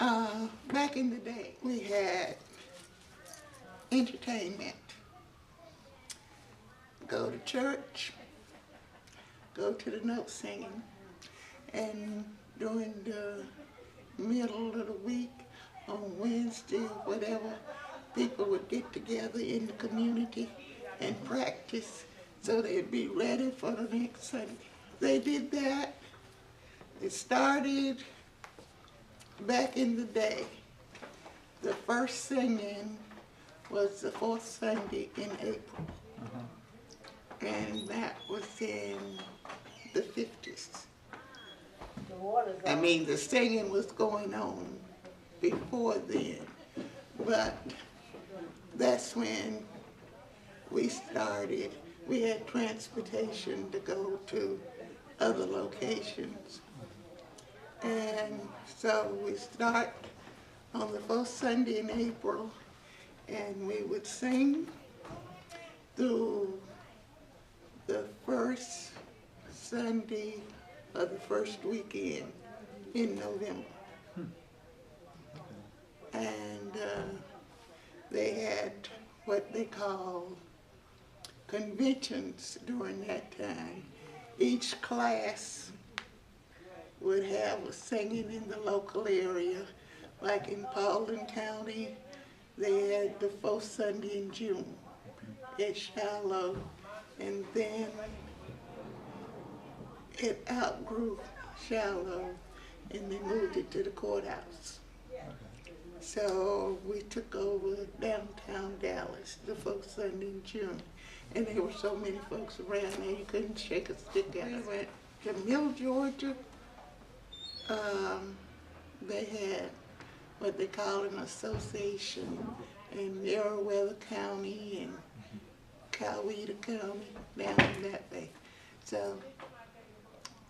Back in the day, we had entertainment. Go to church, go to the note singing, and during the middle of the week, on Wednesday or whatever, people would get together in the community and practice so they'd be ready for the next Sunday. They did that. It started back in the day. The first singing was the fourth Sunday in April. And that was in the 50s. I mean, the singing was going on before then, but that's when we started. We had transportation to go to other locations. And so we start on the first Sunday in April, and we would sing through the first Sunday of the first weekend in November. And they had what they call conventions during that time. Each class would have a singing in the local area. Like in Paulding County, they had the first Sunday in June at Shiloh, and then it outgrew Shiloh, and they moved it to the courthouse. So we took over downtown Dallas the first Sunday in June, and there were so many folks around there you couldn't shake a stick at. We went to Mill, Georgia. They had what they call an association in Meriwether County and Coweta County, down that way. So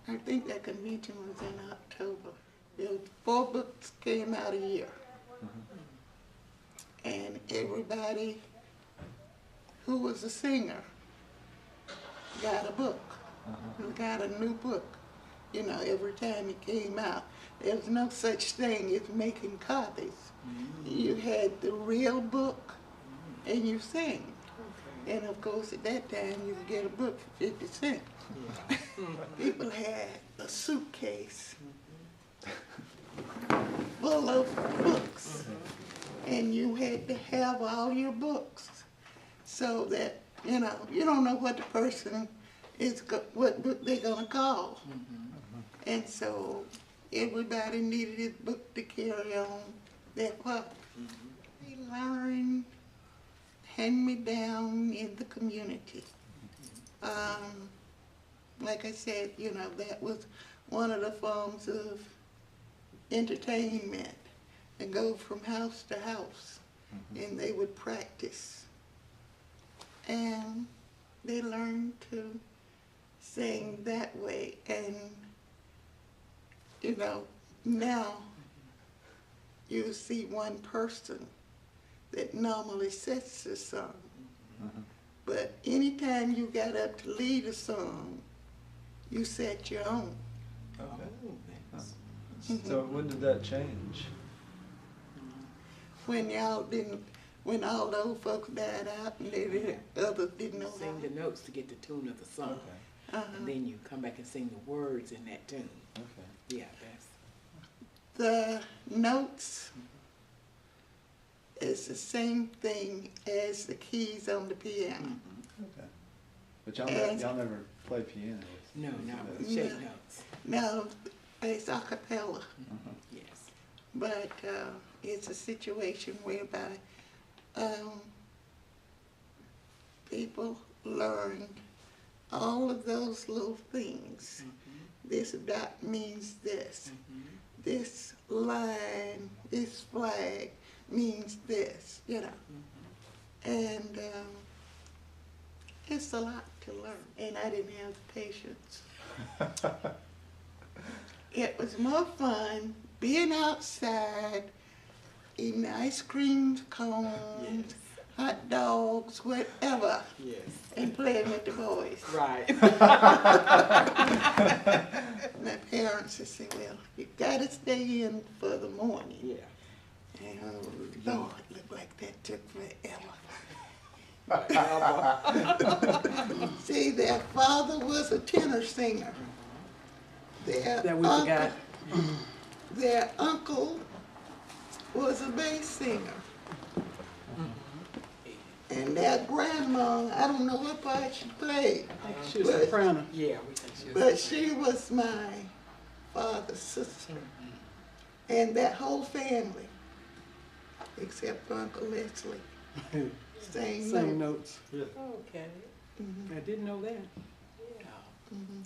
I think that convention was in October. There was 4 books came out a year. And everybody who was a singer got a book, got a new book. You know, every time it came out. There was no such thing as making copies. You had the real book and you sang. And of course at that time you could get a book for 50 cents. People had a suitcase full of books, and you had to have all your books so that, you know, you don't know what the person is, what book they're gonna call. And so everybody needed his book to carry on their property. They learned hand-me-down in the community. Like I said, you know, that was one of the forms of entertainment, and go from house to house, and they would practice. And they learned to sing that way. And you know, now you see one person that normally sets the song. But anytime you got up to lead a song, you set your own. So when did that change? When when all the old folks died out and others didn't know sing the notes to get the tune of the song. And then you come back and sing the words in that tune. Yeah, that's. The notes is the same thing as the keys on the piano. But y'all never play piano? No, not with shake notes. No, it's a cappella. Yes. But it's a situation whereby people learned all of those little things. This dot means this. This line, this flag means this, you know. And it's a lot to learn. And I didn't have the patience. It was more fun being outside, eating ice cream cones, hot dogs, whatever, Yes. and playing with the boys. Right. My parents would say, well, you gotta stay in for the morning. Yeah. And oh, Lord, looked like that took forever. See, their father was a tenor singer. Their uncle was a bass singer. And their grandma, I don't know what part she played. She was a soprano. Yeah, we think she was. But she was my father's sister. And that whole family, except Uncle Leslie, Same notes. Really? Okay. I didn't know that. Yeah.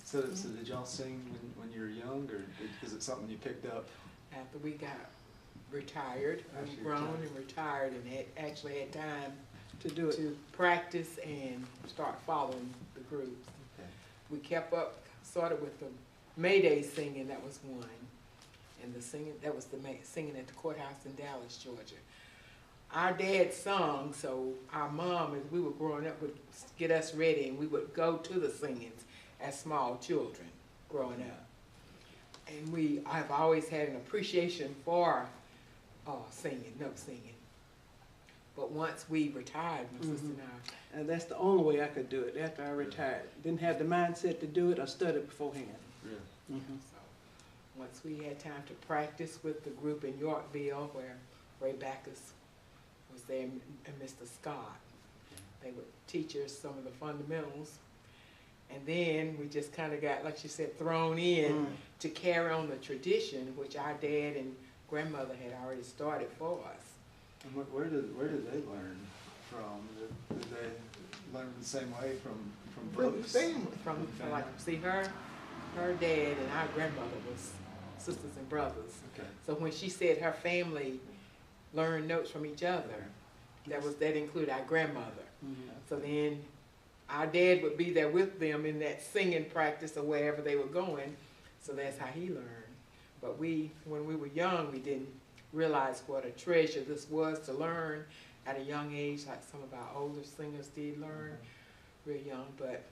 So did y'all sing when you were young, or is it something you picked up? After we got retired, After we you grown retired. and retired, and actually had time To do it. to practice and start following the groups. Okay. We kept up, started with the Mayday singing, that was one. And the singing, that was the singing at the courthouse in Dallas, Georgia. Our dad sung, so our mom, as we were growing up, would get us ready, and we would go to the singings as small children growing up. And I've always had an appreciation for singing, note singing. But once we retired, my sister and I, And that's the only way I could do it after I retired. Didn't have the mindset to do it. I studied beforehand. Really? so once we had time to practice with the group in Yorkville, where Ray Backus was there, and Mr. Scott, they would teach us some of the fundamentals. And then we just kind of got, like she said, thrown in to carry on the tradition, which our dad and grandmother had already started for us. And where did they learn from? Did they learn the same way from From the books? family. From like, see, her dad and our grandmother was sisters and brothers. Okay. So when she said her family learned notes from each other, that included our grandmother. So then our dad would be there with them in that singing practice or wherever they were going. So that's how he learned. But when we were young, we didn't realize what a treasure this was to learn at a young age, like some of our older singers did learn real young. But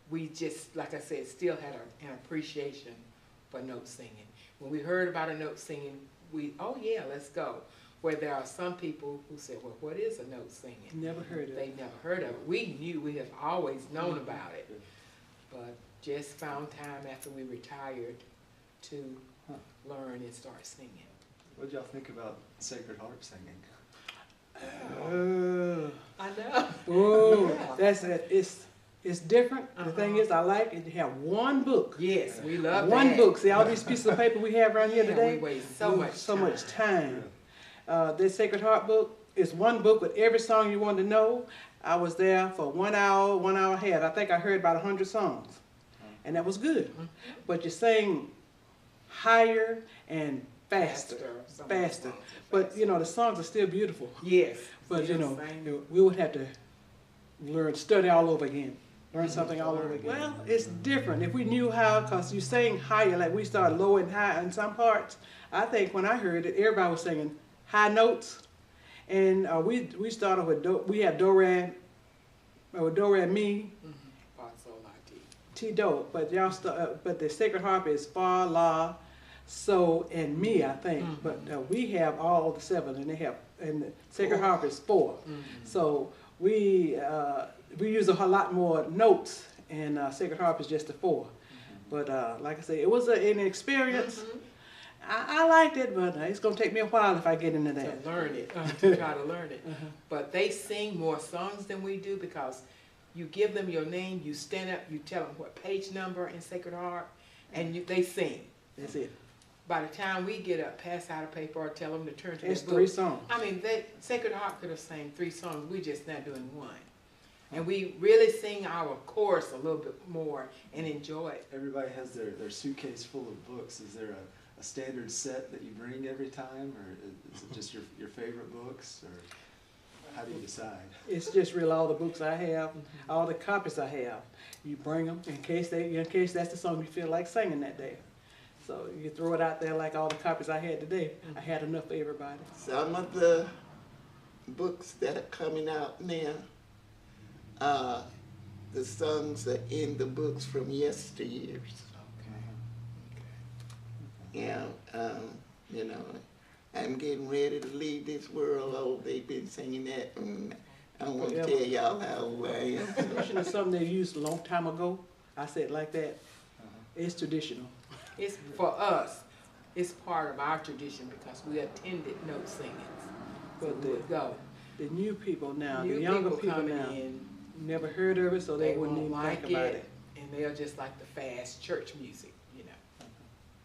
we just, like I said, still had an appreciation for note singing. When we heard about a note singing, oh yeah, let's go. Where there are some people who said, well, what is a note singing? Never heard of it. They never heard of it. We knew, we have always known about it, but just found time after we retired to learn and start singing. What did y'all think about Sacred Heart singing? I know. Oh, Yeah. that's it. It's different. The thing is, I like it. You have one book. Yes, we love One that. book. See all these pieces of paper we have around here Yeah, today? we waste so much time. This Sacred Heart book is one book with every song you want to know. I was there for 1 hour, 1 hour and a half. I think I heard about 100 songs. And that was good. But you sing higher and faster. But you know, the songs are still beautiful. Yes. But you know, Same. we would have to study all over again. Learn something all over again. Well, it's different. If we knew how, because you sing higher, like we start low and high in some parts. I think when I heard it, everybody was singing high notes. And we started with we have do, re, mi, ti, do. But y'all but the Sacred Harp is fa, la, so, and mi, I think. But we have all the 7, and the Sacred Harp is 4. So we use a lot more notes, and Sacred Harp is just a 4. But like I say, it was an experience. I liked it, but it's going to take me a while if I get into that. To learn it, to try to learn it. But they sing more songs than we do, because you give them your name, you stand up, you tell them what page number in Sacred Heart, and they sing. That's it. By the time we get up, pass out a paper or tell them to turn to It's the book. 3 songs. I mean, Sacred Heart could have sang 3 songs. We just not doing 1. And we really sing our chorus a little bit more and enjoy it. Everybody has their suitcase full of books. Is there a standard set that you bring every time, or is it just your favorite books, or how do you decide? It's just really all the books I have, all the copies I have. You bring them in case that's the song you feel like singing that day. So you throw it out there like all the copies I had today. I had enough for everybody. Some of the books that are coming out now, the songs are in the books from yesteryears. Yeah, you know, I'm getting ready to leave this world. Oh, they've been singing that. I won't tell y'all how old I am. Tradition is something they used a long time ago. I say it like that. It's traditional. It's for us. It's part of our tradition because we attended note singings. But we would go. The new people now, New the younger people people coming now, in, never heard of it, so they wouldn't won't even like think about it. and they'll just like the fast church music, you know.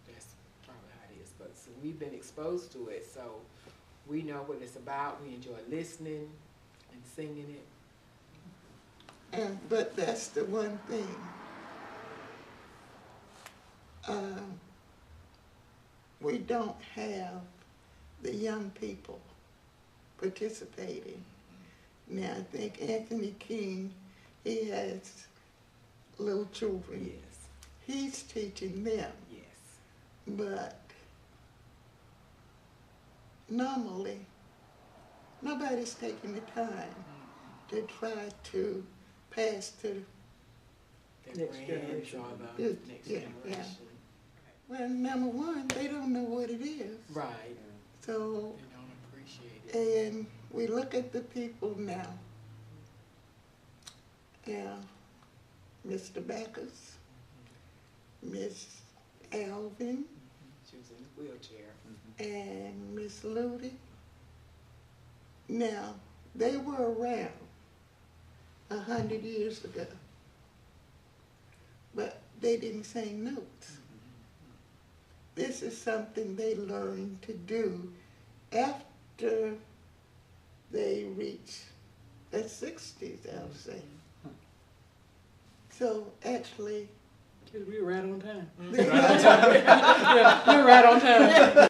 That's probably how it is. But so we've been exposed to it, so we know what it's about. We enjoy listening and singing it. But that's the one thing. We don't have the young people participating. Now, I think Anthony King, he has little children. Yes. He's teaching them. Yes. But normally, nobody's taking the time to try to pass to, The Next generation. or the Yeah, next yeah, generation. well, number one, they don't know what it is. Right. So, They don't appreciate it. and we look at the people now. Yeah, Mr. Backus, Miss Alvin, She was in the wheelchair. and Miss Ludi. Now, they were around 100 years ago, but they didn't sing notes. This is something they learned to do after they reach their 60s, I'll say. So actually, We were right on time. they Yeah, we were right on time.